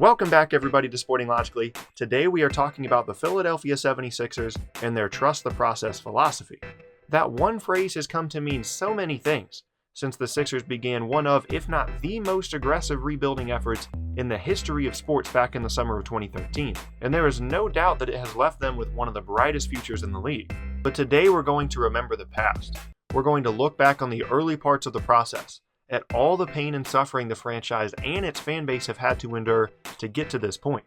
Welcome back everybody to Sporting Logically. Today we are talking about the Philadelphia 76ers and their trust the process philosophy. That one phrase has come to mean so many things since the Sixers began one of, if not the most aggressive rebuilding efforts in the history of sports back in the summer of 2013. And there is no doubt that it has left them with one of the brightest futures in the league. But today we're going to remember the past. We're going to look back on the early parts of the process, at all the pain and suffering the franchise and its fan base have had to endure to get to this point,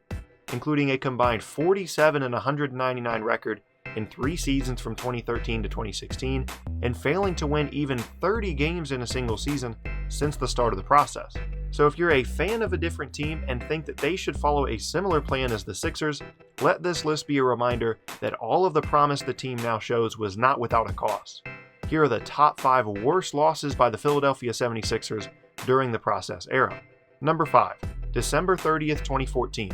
including a combined 47 and 199 record in 3 seasons from 2013 to 2016, and failing to win even 30 games in a single season since the start of the process. So if you're a fan of a different team and think that they should follow a similar plan as the Sixers, let this list be a reminder that all of the promise the team now shows was not without a cost. Here are the top 5 worst losses by the Philadelphia 76ers during the process era. Number 5, December 30th, 2014,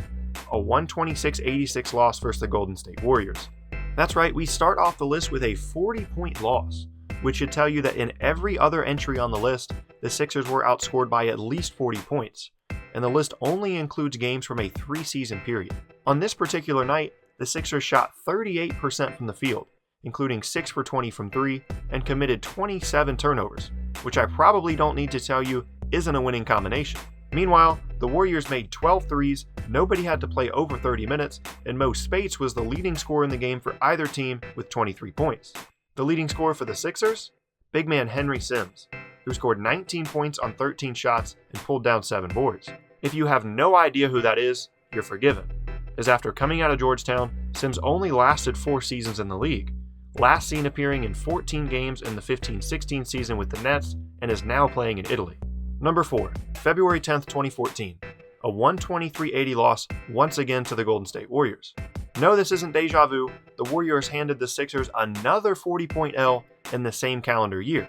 a 126-86 loss versus the Golden State Warriors. That's right, we start off the list with a 40-point loss, which should tell you that in every other entry on the list, the Sixers were outscored by at least 40 points, and the list only includes games from a 3-season period. On this particular night, the Sixers shot 38% from the field, including 6 for 20 from 3, and committed 27 turnovers, which I probably don't need to tell you isn't a winning combination. Meanwhile, the Warriors made 12 threes, nobody had to play over 30 minutes, and Mo Spates was the leading scorer in the game for either team with 23 points. The leading scorer for the Sixers? Big man Henry Sims, who scored 19 points on 13 shots and pulled down 7 boards. If you have no idea who that is, you're forgiven, as after coming out of Georgetown, Sims only lasted 4 seasons in the league, last seen appearing in 14 games in the 15-16 season with the Nets, and is now playing in Italy. Number 4, February 10th, 2014, a 123-80 loss once again to the Golden State Warriors. No, this isn't deja vu. The Warriors handed the Sixers another 40-point L in the same calendar year.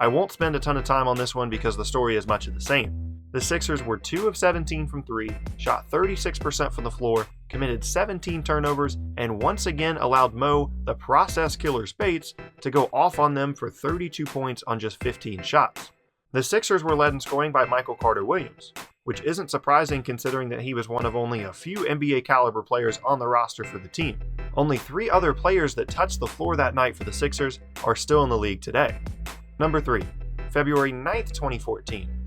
I won't spend a ton of time on this one because the story is much of the same. The Sixers were 2 of 17 from 3, shot 36% from the floor, committed 17 turnovers, and once again allowed Mo, the process killer Spates, to go off on them for 32 points on just 15 shots. The Sixers were led in scoring by Michael Carter-Williams, which isn't surprising considering that he was one of only a few NBA caliber players on the roster for the team. Only 3 other players that touched the floor that night for the Sixers are still in the league today. Number 3, February 9th, 2014,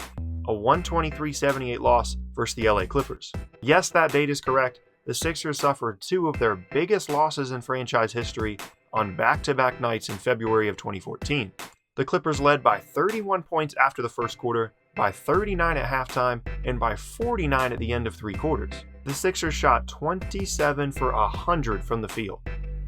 a 123-78 loss versus the LA Clippers. Yes, that date is correct. The Sixers suffered 2 of their biggest losses in franchise history on back-to-back nights in February of 2014. The Clippers led by 31 points after the first quarter, by 39 at halftime, and by 49 at the end of 3 quarters. The Sixers shot 27 for 100 from the field.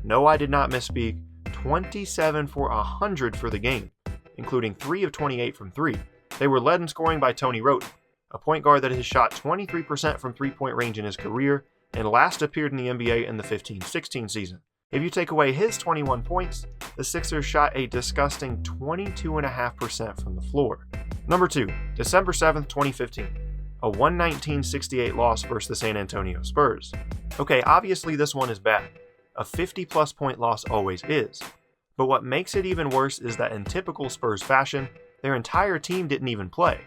No, I did not misspeak. 27 for 100 for the game, including 3 of 28 from 3. They were led in scoring by Tony Wroten, a point guard that has shot 23% from 3-point range in his career and last appeared in the NBA in the 15-16 season. If you take away his 21 points, the Sixers shot a disgusting 22.5% from the floor. Number 2, December 7th, 2015, a 119-68 loss versus the San Antonio Spurs. Okay, obviously this one is bad. A 50-plus point loss always is. But what makes it even worse is that in typical Spurs fashion, their entire team didn't even play,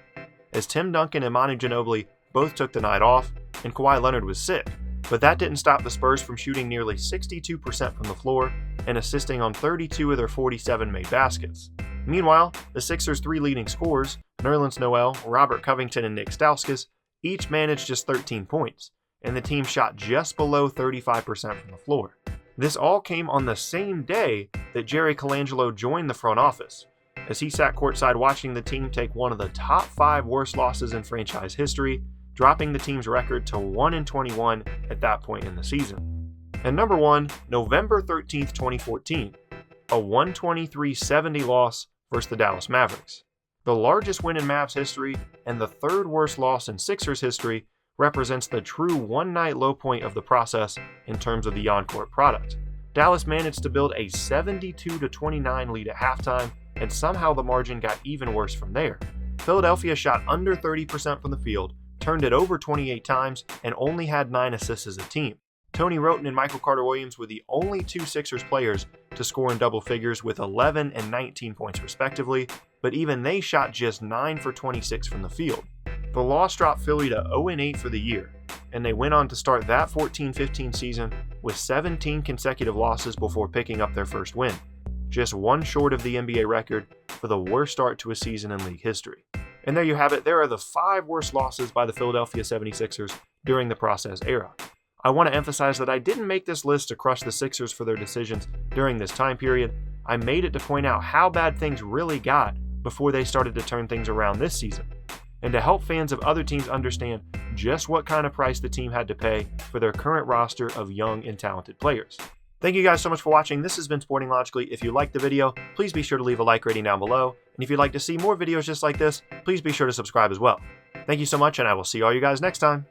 as Tim Duncan and Manu Ginobili both took the night off, and Kawhi Leonard was sick. But that didn't stop the Spurs from shooting nearly 62% from the floor and assisting on 32 of their 47 made baskets. Meanwhile, the Sixers' 3 leading scorers, Nerlens Noel, Robert Covington, and Nick Stauskas, each managed just 13 points, and the team shot just below 35% from the floor. This all came on the same day that Jerry Colangelo joined the front office, as he sat courtside watching the team take one of the top 5 worst losses in franchise history, dropping the team's record to 1-21 at that point in the season. And number 1, November 13th, 2014, a 123-70 loss versus the Dallas Mavericks. The largest win in Mavs history and the 3rd worst loss in Sixers history represents the true one-night low point of the process in terms of the on-court product. Dallas managed to build a 72-29 lead at halftime, and somehow the margin got even worse from there. Philadelphia shot under 30% from the field, turned it over 28 times, and only had 9 assists as a team. Tony Wroten and Michael Carter-Williams were the only 2 Sixers players to score in double figures with 11 and 19 points respectively, but even they shot just 9 for 26 from the field. The loss dropped Philly to 0-8 for the year, and they went on to start that 14-15 season with 17 consecutive losses before picking up their first win, just one short of the NBA record for the worst start to a season in league history. And there you have it. There are the 5 worst losses by the Philadelphia 76ers during the process era. I want to emphasize that I didn't make this list to crush the Sixers for their decisions during this time period. I made it to point out how bad things really got before they started to turn things around this season, and to help fans of other teams understand just what kind of price the team had to pay for their current roster of young and talented players. Thank you guys so much for watching. This has been Sporting Logically. If you liked the video, please be sure to leave a like rating down below. And if you'd like to see more videos just like this, please be sure to subscribe as well. Thank you so much, and I will see all you guys next time.